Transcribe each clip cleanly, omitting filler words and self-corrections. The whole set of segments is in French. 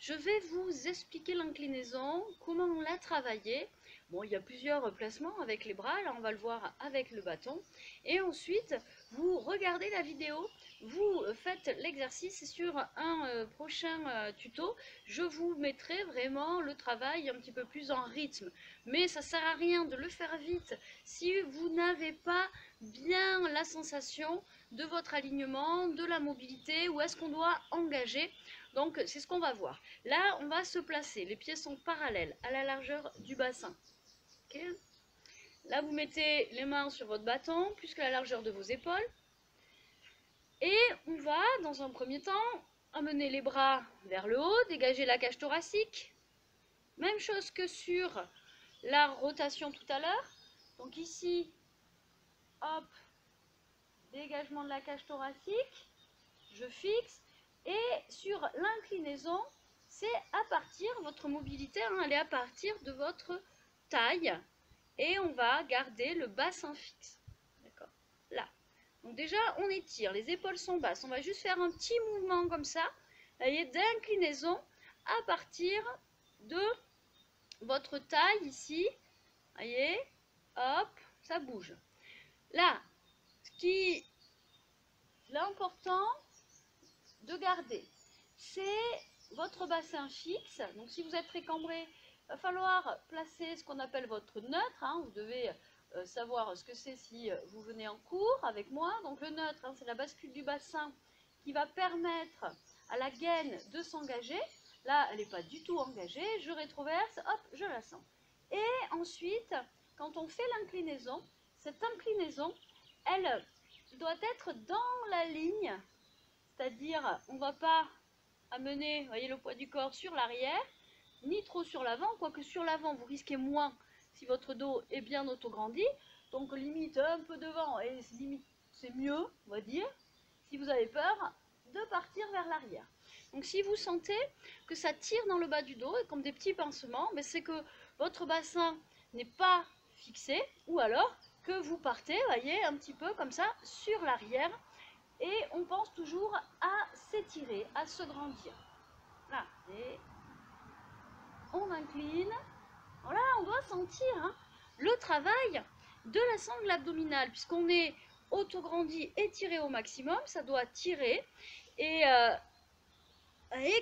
je vais vous expliquer l'inclinaison, comment on l'a travaillée. Bon, il y a plusieurs placements avec les bras, là on va le voir avec le bâton. Et ensuite, vous regardez la vidéo, vous faites l'exercice et sur un prochain tuto, je vous mettrai vraiment le travail un petit peu plus en rythme. Mais ça ne sert à rien de le faire vite si vous n'avez pas bien la sensation de votre alignement, de la mobilité, où est-ce qu'on doit engager. Donc c'est ce qu'on va voir. Là, on va se placer. Les pieds sont parallèles à la largeur du bassin. Okay. Là, vous mettez les mains sur votre bâton, plus que la largeur de vos épaules. Et on va, dans un premier temps, amener les bras vers le haut, dégager la cage thoracique. Même chose que sur la rotation tout à l'heure. Donc ici, hop, dégagement de la cage thoracique, je fixe. Et sur l'inclinaison, c'est à partir, votre mobilité, hein, elle est à partir de votre taille. Et on va garder le bassin fixe. D'accord. Là. Donc déjà, on étire, les épaules sont basses. On va juste faire un petit mouvement comme ça, vous voyez, d'inclinaison à partir de votre taille ici. Vous voyez, hop, ça bouge. Là, ce qui est l'important de garder, c'est votre bassin fixe. Donc si vous êtes très cambré, il va falloir placer ce qu'on appelle votre neutre. Hein. Vous devez savoir ce que c'est si vous venez en cours avec moi. Donc le neutre, hein, c'est la bascule du bassin qui va permettre à la gaine de s'engager. Là, elle n'est pas du tout engagée. Je rétroverse, hop, je la sens. Et ensuite, quand on fait l'inclinaison, cette inclinaison, elle doit être dans la ligne. C'est-à-dire, on ne va pas amener, voyez, le poids du corps sur l'arrière, ni trop sur l'avant, quoique sur l'avant, vous risquez moins si votre dos est bien autograndi. Donc, limite un peu devant, et limite, c'est mieux, on va dire, si vous avez peur de partir vers l'arrière. Donc, si vous sentez que ça tire dans le bas du dos, comme des petits pincements, c'est que votre bassin n'est pas fixé, ou alors que vous partez, voyez, un petit peu comme ça, sur l'arrière. Et on pense toujours à s'étirer, à se grandir. Là, et on incline. Voilà, on doit sentir hein, le travail de la sangle abdominale, puisqu'on est autograndi, étiré au maximum, ça doit tirer. Et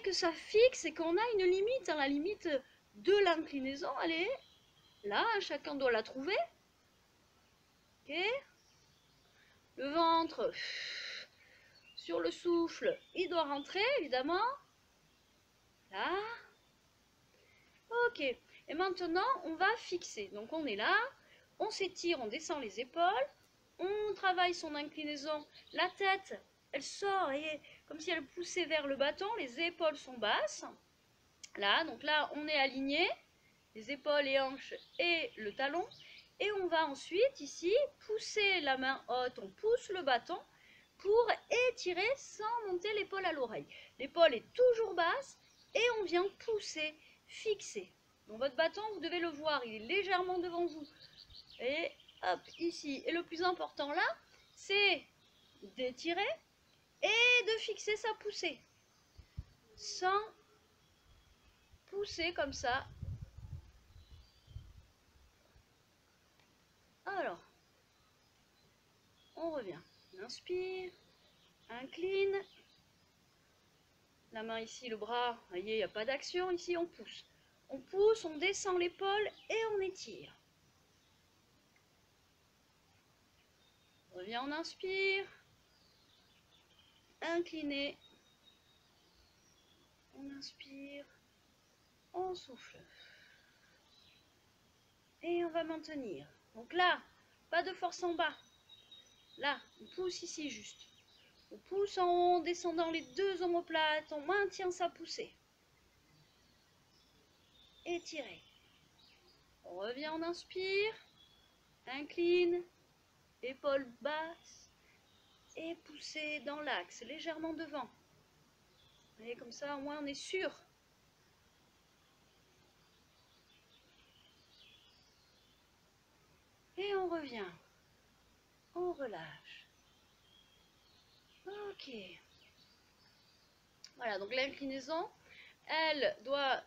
que ça fixe et qu'on a une limite. Hein, la limite de l'inclinaison, elle est là, hein, chacun doit la trouver. Ok. Le ventre, sur le souffle, il doit rentrer, évidemment. Là. Ok. Et maintenant, on va fixer. Donc, on est là. On s'étire, on descend les épaules. On travaille son inclinaison. La tête, elle sort, et comme si elle poussait vers le bâton. Les épaules sont basses. Là, donc là, on est aligné. Les épaules, les hanches et le talon. Et on va ensuite, ici, pousser la main haute. On pousse le bâton pour étirer sans monter l'épaule à l'oreille. L'épaule est toujours basse et on vient pousser, fixer. Donc votre bâton, vous devez le voir, il est légèrement devant vous. Et hop, ici. Et le plus important là, c'est d'étirer et de fixer sa poussée. Sans pousser comme ça. Alors, on revient. On inspire, incline. La main ici, le bras, vous voyez, il n'y a pas d'action. Ici, on pousse. On pousse, on descend l'épaule et on étire. On revient, on inspire. Incliné. On inspire. On souffle. Et on va maintenir. Donc là, pas de force en bas. Là, on pousse ici juste. On pousse en haut, en descendant les deux omoplates. On maintient sa poussée. Étirez. On revient, on inspire. Incline. Épaule basse. Et pousser dans l'axe, légèrement devant. Et comme ça, au moins, on est sûr. Et on revient. On relâche. Ok. Voilà, donc l'inclinaison, elle doit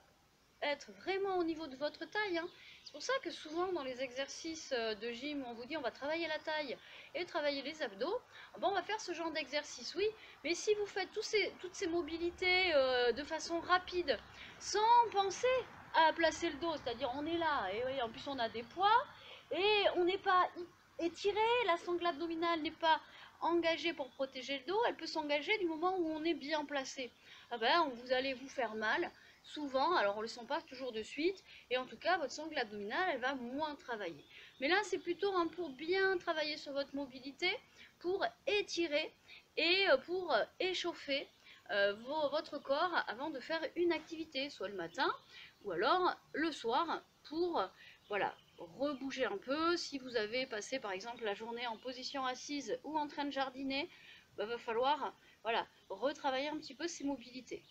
être vraiment au niveau de votre taille, hein. C'est pour ça que souvent dans les exercices de gym, on vous dit on va travailler la taille et travailler les abdos, bon, on va faire ce genre d'exercice, oui, mais si vous faites toutes ces mobilités de façon rapide, sans penser à placer le dos, c'est-à-dire on est là, et oui, en plus on a des poids, et on n'est pas étiré, la sangle abdominale n'est pas engagée pour protéger le dos, elle peut s'engager du moment où on est bien placé. Ah ben, vous allez vous faire mal, souvent, alors on ne le sent pas toujours de suite, et en tout cas votre sangle abdominale elle va moins travailler. Mais là c'est plutôt pour bien travailler sur votre mobilité, pour étirer et pour échauffer votre corps avant de faire une activité, soit le matin ou alors le soir pour voilà, rebouger un peu. Si vous avez passé par exemple la journée en position assise ou en train de jardiner, va falloir voilà, retravailler un petit peu ces mobilités.